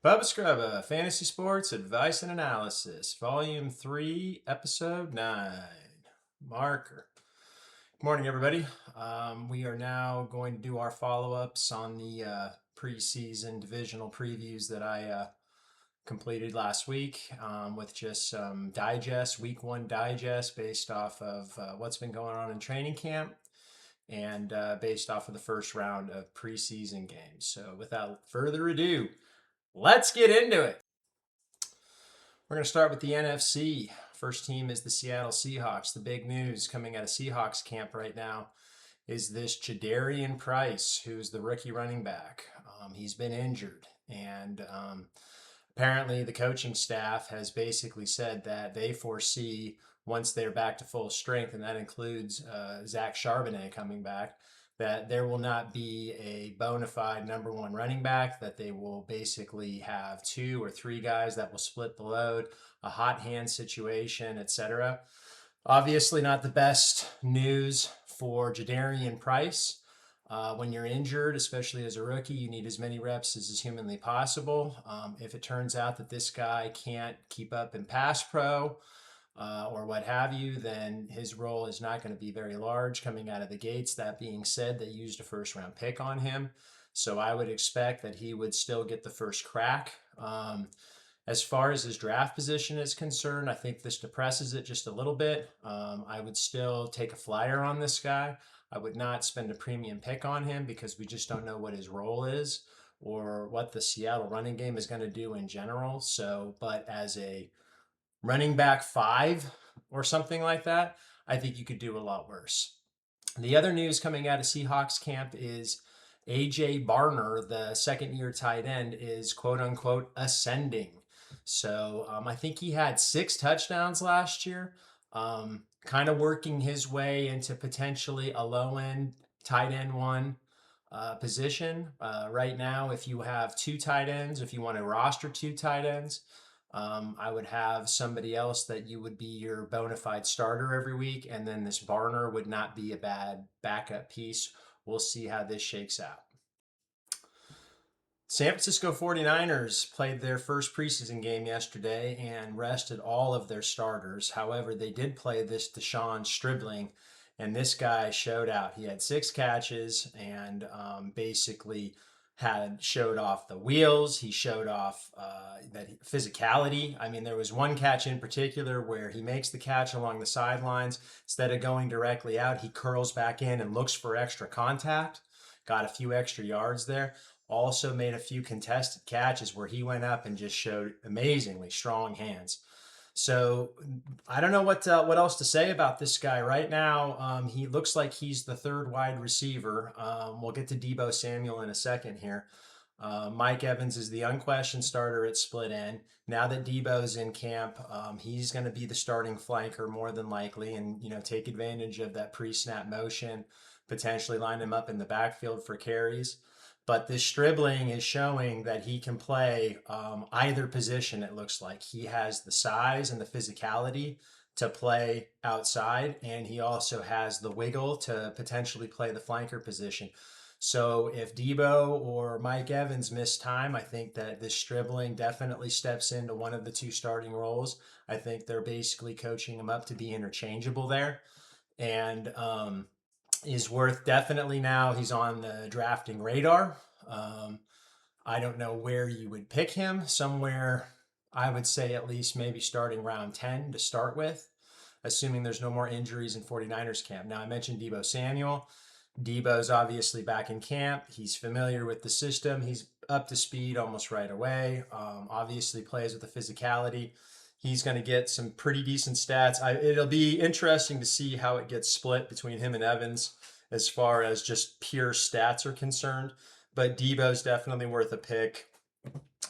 Bubba Scrubba, Fantasy Sports Advice and Analysis, Volume 3, Episode 9. Marker. Good morning, everybody. We are now going to do our follow-ups on the preseason divisional previews that I completed last week with just some digest, week one digest based off of what's been going on in training camp and based off of the first round of preseason games. So without further ado, let's get into it. We're going to start with the NFC. First team is the Seattle Seahawks. The big news coming out of Seahawks camp right now is this Jadarian Price, who's the rookie running back. He's been injured, and apparently the coaching staff has basically said that they foresee once they're back to full strength, and that includes Zach Charbonnet coming back, that there will not be a bona fide number one running back, that they will basically have two or three guys that will split the load, a hot hand situation, etc. Obviously, not the best news for Jadarian Price. When you're injured, especially as a rookie, you need as many reps as is humanly possible. If it turns out that this guy can't keep up in pass pro, or what have you, then his role is not going to be very large coming out of the gates. That being said, they used a first round pick on him. So I would expect that he would still get the first crack. As far as his draft position is concerned, I think this depresses it just a little bit. I would still take a flyer on this guy. I would not spend a premium pick on him because we just don't know what his role is or what the Seattle running game is going to do in general. So, but as a running back 5 or something like that, I think you could do a lot worse. The other news coming out of Seahawks camp is AJ Barner, the second-year tight end, is quote unquote ascending. So I think he had 6 touchdowns last year, kind of working his way into potentially a low-end tight end 1 position. Right now, if you have 2 tight ends, if you want to roster 2 tight ends, I would have somebody else that you would be your bona fide starter every week, and then this Barner would not be a bad backup piece. We'll see how this shakes out. San Francisco 49ers played their first preseason game yesterday and rested all of their starters. However, they did play this Deshaun Stribling, and this guy showed out. He had 6 catches and basically showed off the wheels. He showed off that physicality. I mean, there was one catch in particular where he makes the catch along the sidelines. Instead of going directly out, he curls back in and looks for extra contact. Got a few extra yards there. Also made a few contested catches where he went up and just showed amazingly strong hands. So I don't know what else to say about this guy right now. He looks like he's the 3rd wide receiver. We'll get to Deebo Samuel in a second here. Mike Evans is the unquestioned starter at split end. Now that Deebo's in camp, he's going to be the starting flanker more than likely, and take advantage of that pre-snap motion, potentially line him up in the backfield for carries. But this Stribling is showing that he can play either position, it looks like. He has the size and the physicality to play outside, and he also has the wiggle to potentially play the flanker position. So if Deebo or Mike Evans miss time, I think that this Stribling definitely steps into one of the 2 starting roles. I think they're basically coaching him up to be interchangeable there. And is worth definitely now. He's on the drafting radar. I don't know where you would pick him. Somewhere, I would say at least maybe starting round 10 to start with, assuming there's no more injuries in 49ers camp. Now, I mentioned Deebo Samuel. Deebo's obviously back in camp. He's familiar with the system. He's up to speed almost right away. Obviously plays with the physicality. He's going to get some pretty decent stats. It'll be interesting to see how it gets split between him and Evans as far as just pure stats are concerned. But Deebo's definitely worth a pick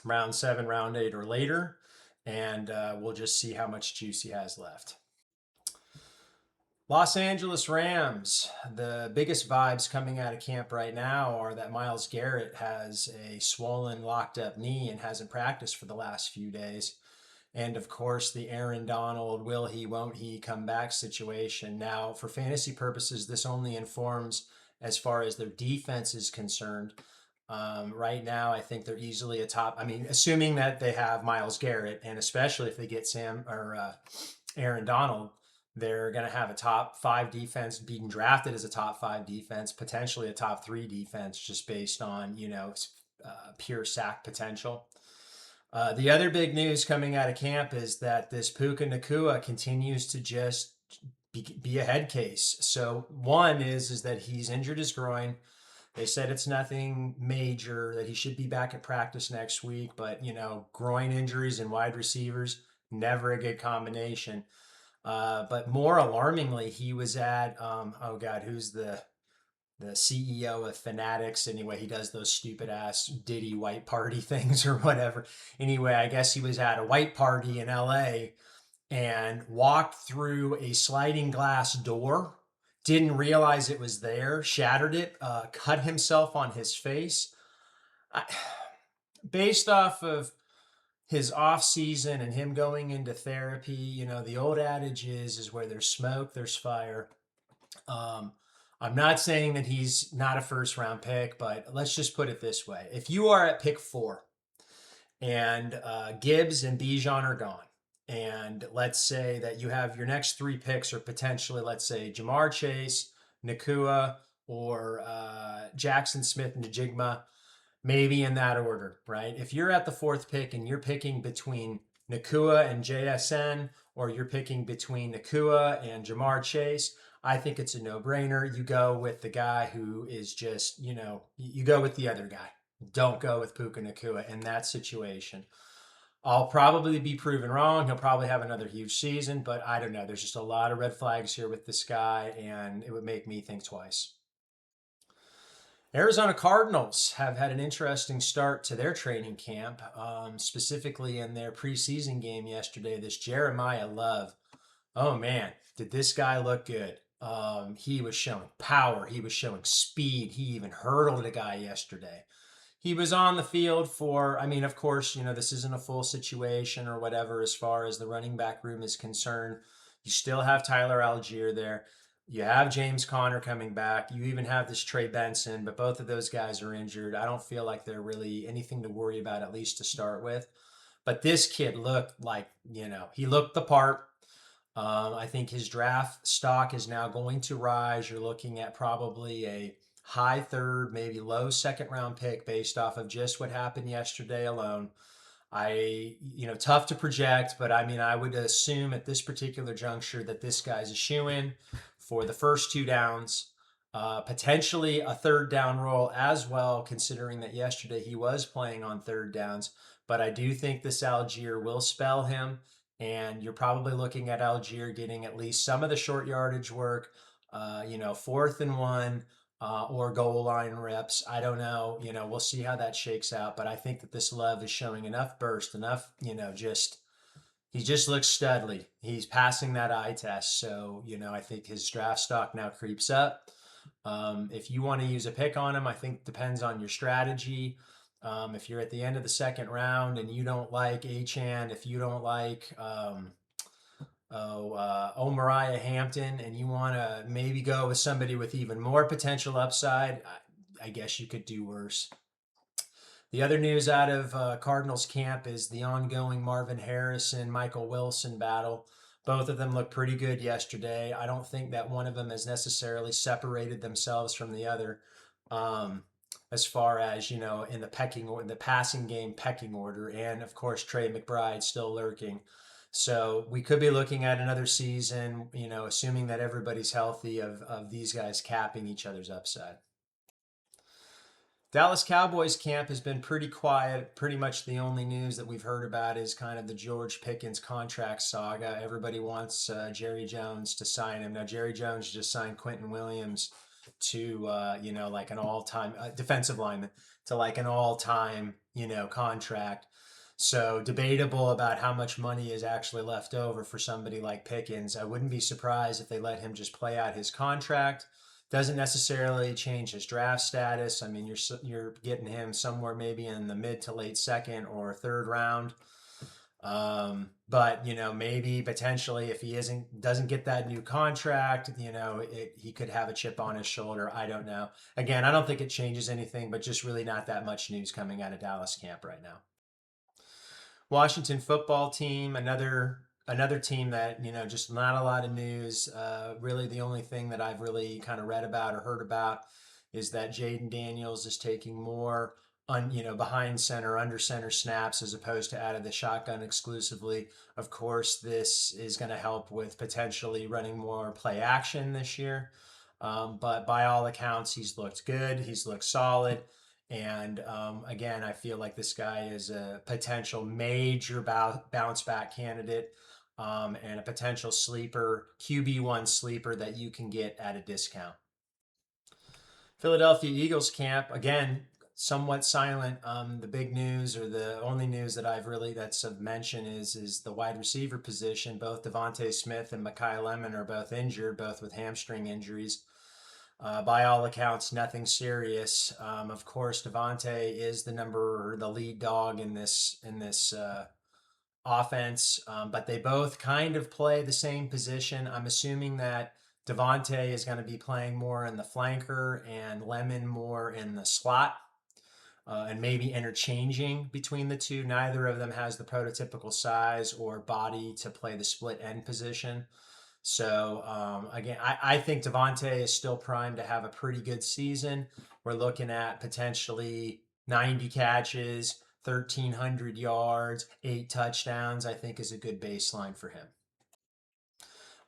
round 7, round 8, or later. And we'll just see how much juice he has left. Los Angeles Rams. The biggest vibes coming out of camp right now are that Myles Garrett has a swollen, locked up knee and hasn't practiced for the last few days. And of course, the Aaron Donald, will he, won't he come back situation. Now, for fantasy purposes, this only informs as far as their defense is concerned. Right now, I think they're easily a top. I mean, assuming that they have Myles Garrett, and especially if they get Sam or Aaron Donald, they're going to have a top 5 defense, being drafted as a top 5 defense, potentially a top 3 defense, just based on pure sack potential. The other big news coming out of camp is that this Puka Nacua continues to just be a head case. So one is that he's injured his groin. They said it's nothing major, that he should be back at practice next week. But, groin injuries and wide receivers, never a good combination. But more alarmingly, he was at, oh God, who's the CEO of Fanatics? Anyway, he does those stupid ass Diddy white party things or whatever. Anyway, I guess he was at a white party in LA and walked through a sliding glass door, didn't realize it was there, shattered it, cut himself on his face. Based off of his off season and him going into therapy, the old adage is where there's smoke, there's fire. I'm not saying that he's not a first round pick, but let's just put it this way. If you are at pick 4 and Gibbs and Bijan are gone, and let's say that you have your next 3 picks, or potentially, let's say, Jamar Chase, Nacua, or Jackson Smith and Njigma, maybe in that order, right? If you're at the 4th pick and you're picking between Nacua and JSN, or you're picking between Nacua and Jamar Chase, I think it's a no-brainer. You go with the guy who is just, you go with the other guy. Don't go with Puka Nacua in that situation. I'll probably be proven wrong. He'll probably have another huge season, but I don't know. There's just a lot of red flags here with this guy, and it would make me think twice. Arizona Cardinals have had an interesting start to their training camp, specifically in their preseason game yesterday. This Jeremiah Love, oh man, did this guy look good. He was showing power. He was showing speed. He even hurdled a guy yesterday. He was on the field for, of course, this isn't a full situation or whatever as far as the running back room is concerned. You still have Tyler Algier there. You have James Conner coming back. You even have this Trey Benson, but both of those guys are injured. I don't feel like they're really anything to worry about, at least to start with. But this kid looked like, he looked the part. I think his draft stock is now going to rise. You're looking at probably a high 3rd, maybe low 2nd round pick based off of just what happened yesterday alone. Tough to project, but I would assume at this particular juncture that this guy's a shoo-in for the first 2 downs, potentially a 3rd down role as well, considering that yesterday he was playing on 3rd downs. But I do think this Algier will spell him, and you're probably looking at Algier getting at least some of the short yardage work, 4th and 1, or goal line reps. I don't know. We'll see how that shakes out. But I think that this Love is showing enough burst, enough, he just looks studly. He's passing that eye test. So, I think his draft stock now creeps up. If you want to use a pick on him, I think depends on your strategy. If you're at the end of the 2nd round and you don't like Achane, if you don't like Omariah Hampton, and you want to maybe go with somebody with even more potential upside, I guess you could do worse. The other news out of Cardinals camp is the ongoing Marvin Harrison, Michael Wilson battle. Both of them looked pretty good yesterday. I don't think that one of them has necessarily separated themselves from the other, as far as, in the passing game pecking order. And of course, Trey McBride still lurking. So we could be looking at another season, assuming that everybody's healthy, of these guys capping each other's upside. Dallas Cowboys camp has been pretty quiet. Pretty much the only news that we've heard about is kind of the George Pickens contract saga. Everybody wants Jerry Jones to sign him. Now, Jerry Jones just signed Quentin Williams to, like an all-time defensive lineman, to like an all-time, contract. So debatable about how much money is actually left over for somebody like Pickens. I wouldn't be surprised if they let him just play out his contract. Doesn't necessarily change his draft status. You're getting him somewhere maybe in the mid to late 2nd or 3rd round. But maybe potentially if he doesn't get that new contract, he could have a chip on his shoulder. I don't know. Again, I don't think it changes anything, but just really not that much news coming out of Dallas camp right now. Washington football team, another team that just not a lot of news. Really, the only thing that I've really kind of read about or heard about is that Jayden Daniels is taking more behind center, under center snaps as opposed to out of the shotgun exclusively. Of course, this is going to help with potentially running more play action this year. But by all accounts, he's looked good. He's looked solid. And again, I feel like this guy is a potential major bounce back candidate and a potential sleeper, QB1 sleeper that you can get at a discount. Philadelphia Eagles camp, again, somewhat silent. The big news, or the only news that that's of mention, is the wide receiver position. Both DeVonta Smith and Mekhi Lemon are both injured, both with hamstring injuries. By all accounts, nothing serious. Of course, DeVonta is the lead dog in this offense, but they both kind of play the same position. I'm assuming that DeVonta is going to be playing more in the flanker and Lemon more in the slot. And maybe interchanging between the two. Neither of them has the prototypical size or body to play the split end position. So again, I think DeVonta is still primed to have a pretty good season. We're looking at potentially 90 catches, 1,300 yards, 8 touchdowns, I think is a good baseline for him.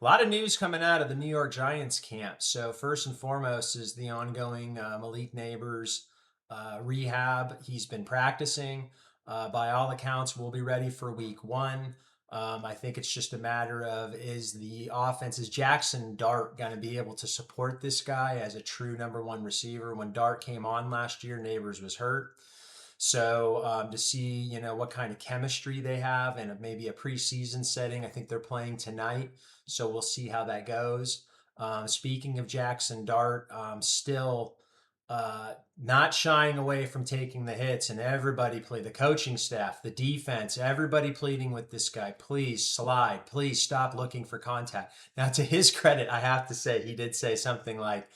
A lot of news coming out of the New York Giants camp. So first and foremost is the ongoing Malik Nabers rehab. He's been practicing. By all accounts, will be ready for week 1. I think it's just a matter of, is Jackson Dart going to be able to support this guy as a true number 1 receiver? When Dart came on last year, Nabers was hurt. So to see, what kind of chemistry they have in maybe a preseason setting, I think they're playing tonight. So we'll see how that goes. Speaking of Jackson Dart, still not shying away from taking the hits, and everybody the coaching staff, the defense, everybody pleading with this guy, please slide, please stop looking for contact. Now, to his credit, I have to say, he did say something like,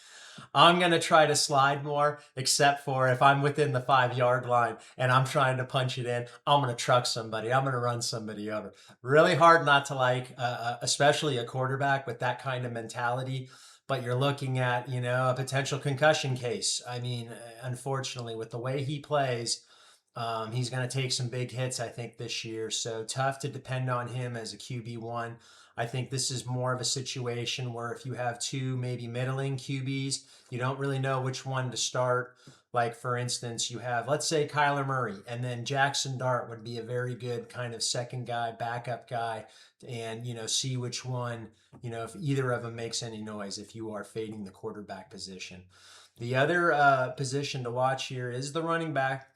I'm going to try to slide more, except for if I'm within the 5-yard line and I'm trying to punch it in, I'm going to truck somebody. I'm going to run somebody over. Really hard not to like, especially a quarterback with that kind of mentality. But you're looking at, a potential concussion case. I mean, unfortunately, with the way he plays, he's going to take some big hits, I think, this year. So tough to depend on him as a QB1. I think this is more of a situation where if you have 2 maybe middling QBs, you don't really know which one to start. Like, for instance, you have, let's say, Kyler Murray, and then Jackson Dart would be a very good kind of second guy, backup guy, and, see which one, if either of them makes any noise, if you are fading the quarterback position. The other position to watch here is the running back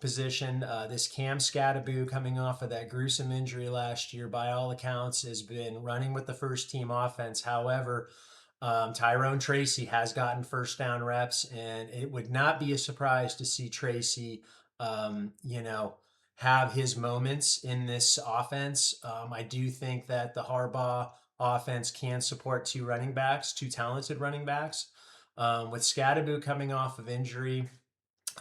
position. This Cam Skattebo, coming off of that gruesome injury last year, by all accounts, has been running with the first team offense. However, Tyrone Tracy has gotten first down reps, and it would not be a surprise to see Tracy, have his moments in this offense. I do think that the Harbaugh offense can support 2 running backs, 2 talented running backs. With Skattebo coming off of injury,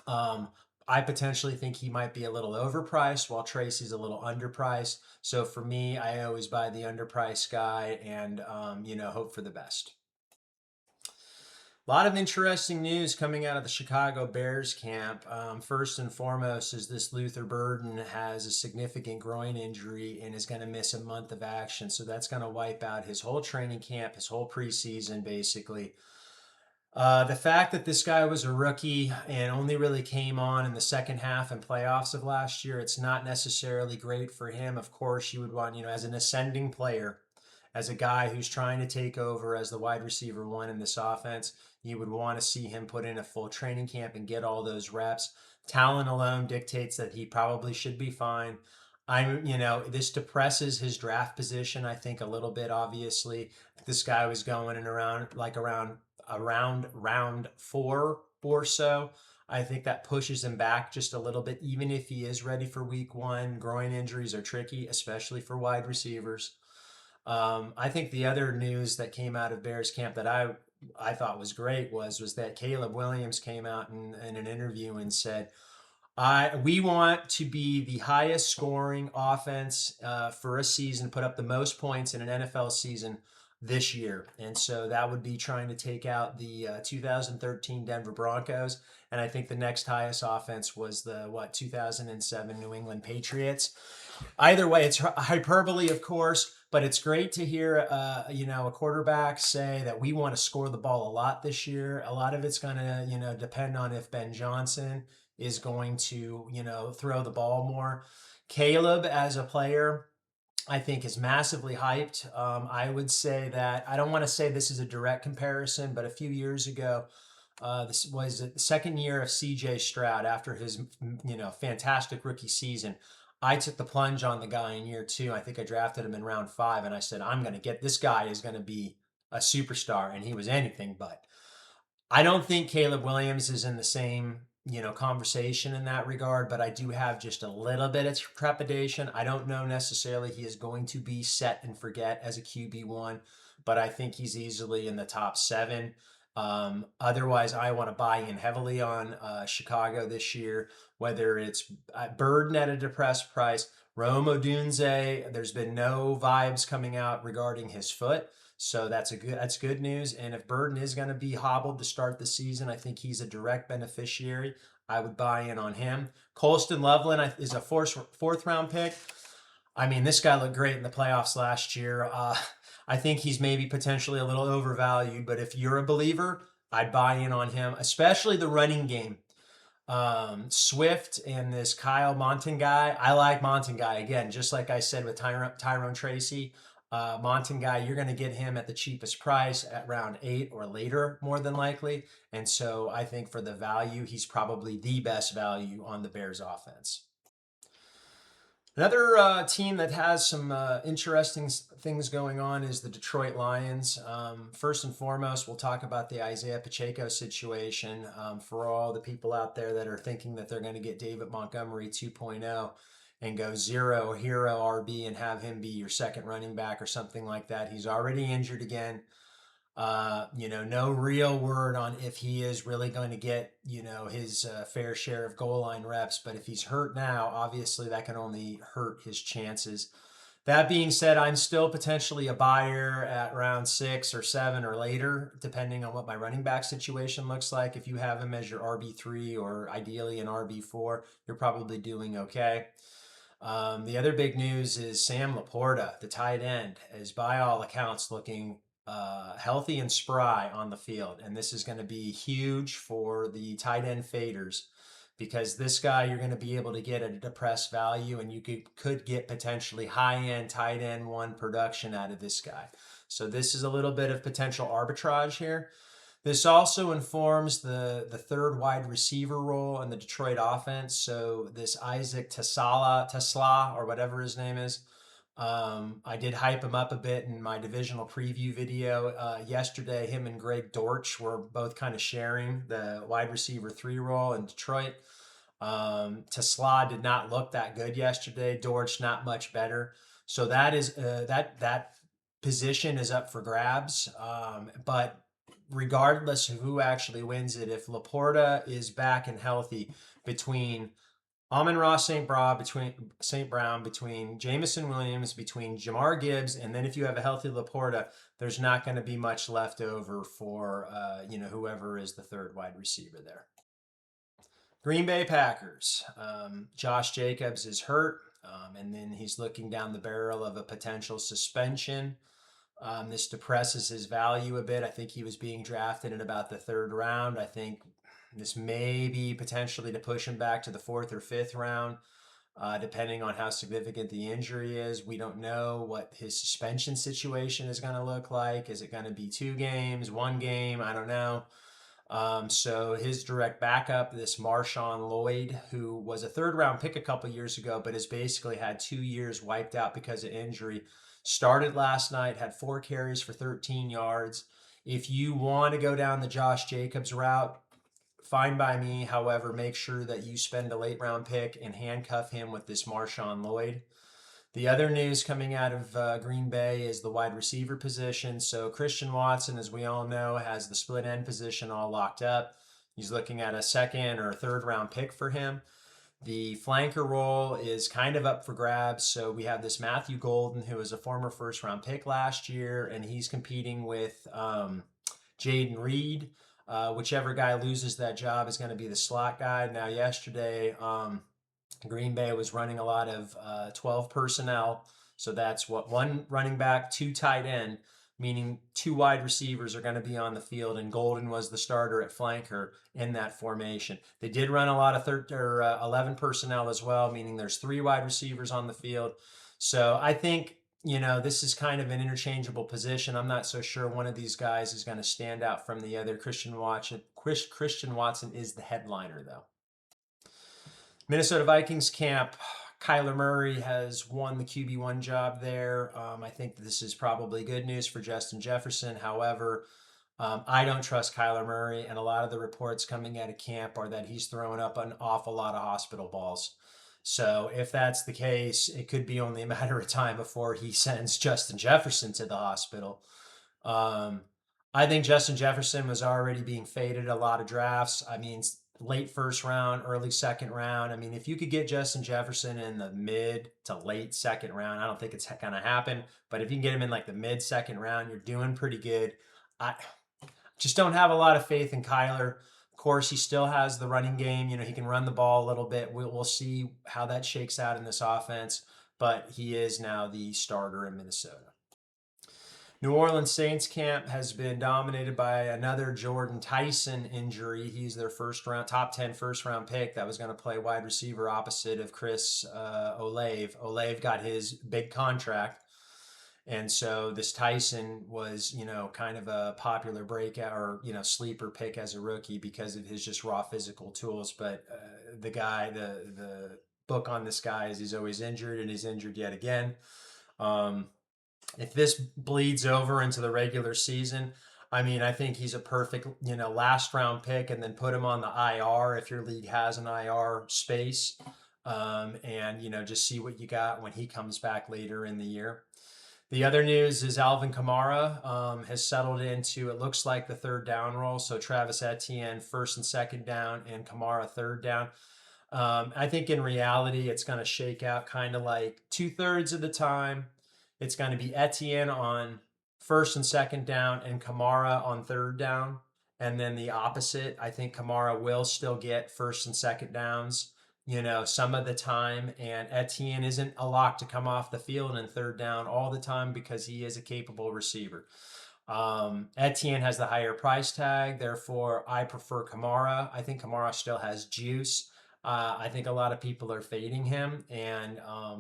I potentially think he might be a little overpriced while Tracy's a little underpriced. So for me, I always buy the underpriced guy and, hope for the best. A lot of interesting news coming out of the Chicago Bears camp. First and foremost is this Luther Burden has a significant groin injury and is going to miss a month of action. So that's going to wipe out his whole training camp, his whole preseason, basically. The fact that this guy was a rookie and only really came on in the second half and playoffs of last year, it's not necessarily great for him. Of course, you would want, as an ascending player, as a guy who's trying to take over as the wide receiver 1 in this offense, you would want to see him put in a full training camp and get all those reps. Talent alone dictates that he probably should be fine. This depresses his draft position, I think, a little bit, obviously. This guy was going in around round 4 or so. I think that pushes him back just a little bit, even if he is ready for week one. Groin injuries are tricky, especially for wide receivers. I think the other news that came out of Bears camp that I thought was great was that Caleb Williams came out in an interview and said, we want to be the highest scoring offense for a season, put up the most points in an NFL season this year. And so that would be trying to take out the 2013 Denver Broncos. And I think the next highest offense was the 2007 New England Patriots. Either way, it's hyperbole, of course, but it's great to hear, a quarterback say that we want to score the ball a lot this year. A lot of it's going to, depend on if Ben Johnson is going to, throw the ball more. Caleb, as a player, I think is massively hyped. I would say that I don't want to say this is a direct comparison, but a few years ago, this was the second year of CJ Stroud after his, fantastic rookie season. I took the plunge on the guy in year two. I think I drafted him in round 5, and I said, I'm going to get this guy is going to be a superstar, and he was anything but. I don't think Caleb Williams is in the same, conversation in that regard, but I do have just a little bit of trepidation. I don't know necessarily he is going to be set and forget as a QB1, but I think he's easily in the top 7. Otherwise, I want to buy in heavily on Chicago this year, whether it's Burden at a depressed price, Rome Odunze. There's been no vibes coming out regarding his foot. So that's good news. And if Burden is going to be hobbled to start the season, I think he's a direct beneficiary. I would buy in on him. Colston Loveland is a fourth round pick. I mean, this guy looked great in the playoffs last year. I think he's maybe potentially a little overvalued, but if you're a believer, I'd buy in on him, especially the running game. Swift and this Kyle Monton guy. I like Monton guy. Again, just like I said with Tyrone Tracy. Monton guy, you're going to get him at the cheapest price at round 8 or later, more than likely. And so I think for the value, he's probably the best value on the Bears offense. Another team that has some interesting things going on is the Detroit Lions. First and foremost, we'll talk about the Isaiah Pacheco situation. For all the people out there that are thinking that they're going to get David Montgomery 2.0 and go zero hero RB and have him be your second running back or something like that. He's already injured again. No real word on if he is really going to get, his fair share of goal line reps. But if he's hurt now, obviously that can only hurt his chances. That being said, I'm still potentially a buyer at round 6 or 7 or later, depending on what my running back situation looks like. If you have him as your RB3 or ideally an RB4, you're probably doing okay. The other big news is Sam Laporta, the tight end, is by all accounts looking healthy and spry on the field. And this is going to be huge for the tight end faders because this guy you're going to be able to get at a depressed value, and you could get potentially high-end tight end 1 production out of this guy. So this is a little bit of potential arbitrage here. This also informs the third wide receiver role in the Detroit offense. So this Isaac Tesla, or whatever his name is, I did hype him up a bit in my divisional preview video yesterday. Him and Greg Dortch were both kind of sharing the wide receiver 3 role in Detroit. Tesla did not look that good yesterday. Dortch not much better. So that is that position is up for grabs. But regardless of who actually wins it, if Laporta is back and healthy between Amon-Ra St. Brown, between Jamison Williams, between Jamar Gibbs, and then if you have a healthy Laporta, there's not going to be much left over for whoever is the third wide receiver there. Green Bay Packers. Josh Jacobs is hurt, and then he's looking down the barrel of a potential suspension. This depresses his value a bit. I think he was being drafted in about the 3rd round. I think this may be potentially to push him back to the 4th or 5th round, depending on how significant the injury is. We don't know what his suspension situation is going to look like. Is it going to be 2 games, 1 game? I don't know. So his direct backup, this Marshawn Lloyd, who was a 3rd round pick a couple years ago, but has basically had 2 years wiped out because of injury, started last night, had 4 carries for 13 yards. If you want to go down the Josh Jacobs route, fine by me. However, make sure that you spend a late round pick and handcuff him with this Marshawn Lloyd. The other news coming out of Green Bay is the wide receiver position. So Christian Watson, as we all know, has the split end position all locked up. He's looking at a second or third round pick for him. The flanker role is kind of up for grabs. So we have this Matthew Golden, who was a former first round pick last year, and he's competing with Jayden Reed. Whichever guy loses that job is going to be the slot guy. Now, yesterday, Green Bay was running a lot of 12 personnel. So that's what, one running back, two tight end, meaning two wide receivers are going to be on the field, and Golden was the starter at flanker in that formation. They did run a lot of 11 personnel as well, meaning there's three wide receivers on the field. So I think, this is kind of an interchangeable position. I'm not so sure one of these guys is going to stand out from the other. Christian Watson is the headliner, though. Minnesota Vikings camp, Kyler Murray has won the QB1 job there. I think this is probably good news for Justin Jefferson. However, I don't trust Kyler Murray, and a lot of the reports coming out of camp are that he's throwing up an awful lot of hospital balls. So if that's the case, it could be only a matter of time before he sends Justin Jefferson to the hospital. I think Justin Jefferson was already being faded a lot of drafts. I mean, late first round, early second round. I mean, if you could get Justin Jefferson in the mid to late second round, I don't think it's going to happen. But if you can get him in like the mid second round, you're doing pretty good. I just don't have a lot of faith in Kyler. Of course, he still has the running game. He can run the ball a little bit. We'll see how that shakes out in this offense. But he is now the starter in Minnesota. New Orleans Saints camp has been dominated by another Jordan Tyson injury. He's their top 10 first round pick that was going to play wide receiver opposite of Chris Olave. Olave got his big contract. And so this Tyson was, kind of a popular breakout or, sleeper pick as a rookie because of his just raw physical tools. But the book on this guy is he's always injured, and he's injured yet again. If this bleeds over into the regular season, I think he's a perfect, last round pick, and then put him on the IR if your league has an IR space. And just see what you got when he comes back later in the year. The other news is Alvin Kamara has settled into, it looks like, the third down role. So Travis Etienne first and second down, and Kamara third down. I think in reality, it's going to shake out kind of like 2/3 of the time. It's going to be Etienne on first and second down and Kamara on third down. And then the opposite, I think Kamara will still get first and second downs, some of the time. And Etienne isn't a lock to come off the field in third down all the time because he is a capable receiver. Etienne has the higher price tag. Therefore, I prefer Kamara. I think Kamara still has juice. I think a lot of people are fading him, and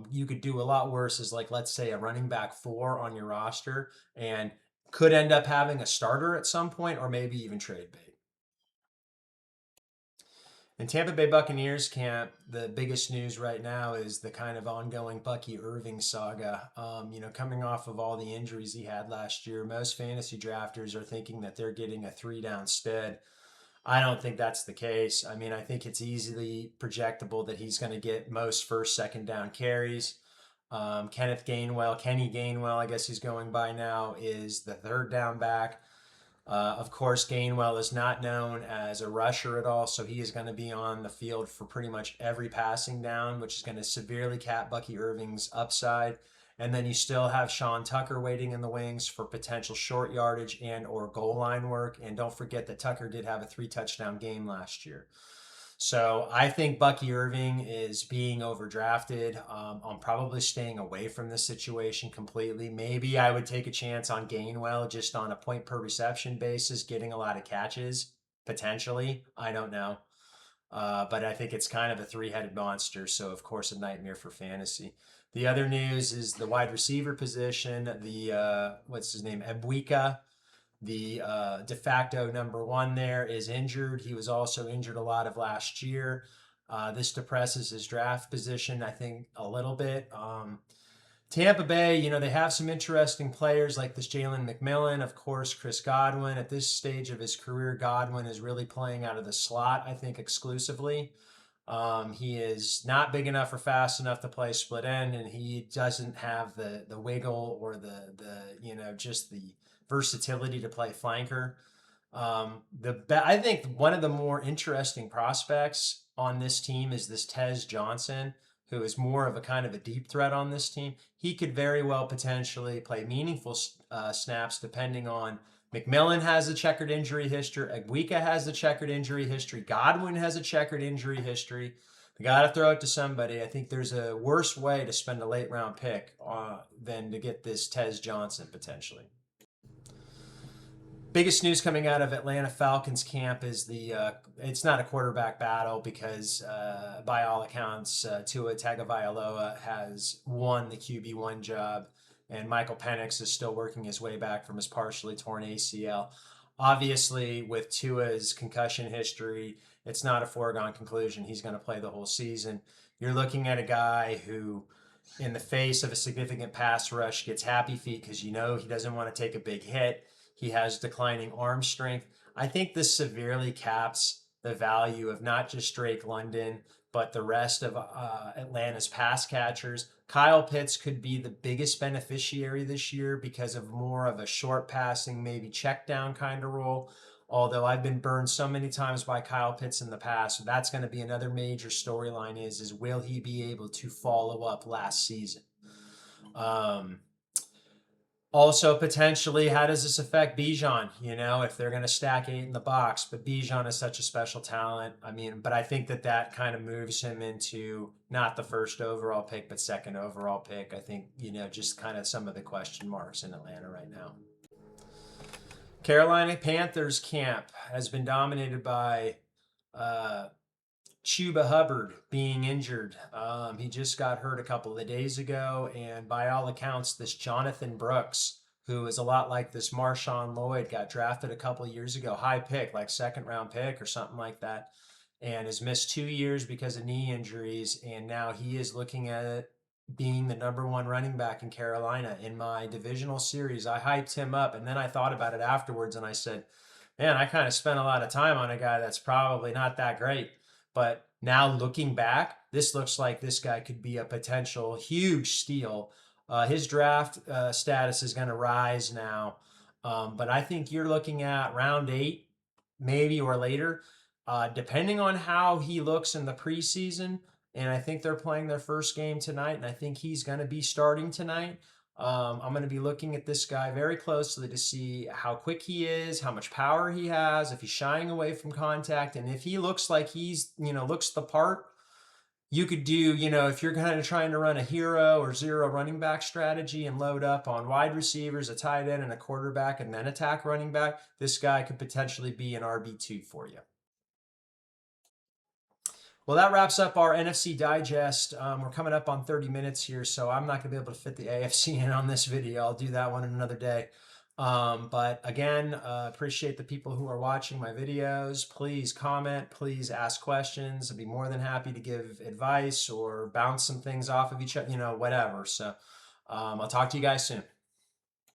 you could do a lot worse as, like, let's say a running back 4 on your roster and could end up having a starter at some point, or maybe even trade bait. In Tampa Bay Buccaneers camp, the biggest news right now is the kind of ongoing Bucky Irving saga. Coming off of all the injuries he had last year, most fantasy drafters are thinking that they're getting a 3-down stud. I don't think that's the case. I think it's easily projectable that he's going to get most first, second down carries. Kenny Gainwell, I guess he's going by now, is the third down back. Of course, Gainwell is not known as a rusher at all, so he is going to be on the field for pretty much every passing down, which is going to severely cap Bucky Irving's upside. And then you still have Sean Tucker waiting in the wings for potential short yardage and or goal line work. And don't forget that Tucker did have a 3-touchdown game last year. So I think Bucky Irving is being overdrafted. I'm probably staying away from this situation completely. Maybe I would take a chance on Gainwell just on a point per reception basis, getting a lot of catches, potentially. I don't know. But I think it's kind of a 3-headed monster. So, of course, a nightmare for fantasy. The other news is the wide receiver position. What's his name? Egbuka, the de facto number 1 there, is injured. He was also injured a lot of last year. This depresses his draft position, I think, a little bit. Tampa Bay, they have some interesting players like this Jalen McMillan, of course, Chris Godwin. At this stage of his career, Godwin is really playing out of the slot, I think, exclusively. He is not big enough or fast enough to play split end, and he doesn't have the wiggle or just the versatility to play flanker. I think one of the more interesting prospects on this team is this Tez Johnson, who is more of a kind of a deep threat on this team. He could very well potentially play meaningful snaps depending on McMillan has a checkered injury history. Egbuka has a checkered injury history. Godwin has a checkered injury history. We got to throw it to somebody. I think there's a worse way to spend a late round pick than to get this Tez Johnson potentially. Biggest news coming out of Atlanta Falcons camp is it's not a quarterback battle because by all accounts, Tua Tagovailoa has won the QB1 job, and Michael Penix is still working his way back from his partially torn ACL. Obviously, with Tua's concussion history, it's not a foregone conclusion he's going to play the whole season. You're looking at a guy who, in the face of a significant pass rush, gets happy feet because he doesn't want to take a big hit. He has declining arm strength. I think this severely caps the value of not just Drake London, but the rest of Atlanta's pass catchers. Kyle Pitts could be the biggest beneficiary this year because of more of a short passing, maybe check down kind of role. Although I've been burned so many times by Kyle Pitts in the past, so that's going to be another major storyline is will he be able to follow up last season? Also, potentially, how does this affect Bijan? If they're going to stack 8 in the box, but Bijan is such a special talent. But I think that kind of moves him into not the first overall pick, but second overall pick. I think, just kind of some of the question marks in Atlanta right now. Carolina Panthers camp has been dominated by Chuba Hubbard being injured. He just got hurt a couple of days ago, and by all accounts, this Jonathan Brooks, who is a lot like this Marshawn Lloyd, got drafted a couple of years ago, high pick, like second-round pick or something like that, and has missed 2 years because of knee injuries, and now he is looking at being the #1 running back in Carolina. In my divisional series, I hyped him up, and then I thought about it afterwards, and I said, man, I kind of spent a lot of time on a guy that's probably not that great. But now looking back, this looks like this guy could be a potential huge steal. His draft status is going to rise now. But I think you're looking at round 8, maybe, or later, depending on how he looks in the preseason. And I think they're playing their first game tonight, and I think he's going to be starting tonight. I'm going to be looking at this guy very closely to see how quick he is, how much power he has, if he's shying away from contact, and if he looks like he's, looks the part. You could do, if you're kind of trying to run a hero or zero running back strategy and load up on wide receivers, a tight end, and a quarterback, and then attack running back, this guy could potentially be an RB2 for you. Well, that wraps up our NFC Digest. We're coming up on 30 minutes here, so I'm not going to be able to fit the AFC in on this video. I'll do that one another day. But again, appreciate the people who are watching my videos. Please comment. Please ask questions. I'd be more than happy to give advice or bounce some things off of each other, whatever. So I'll talk to you guys soon.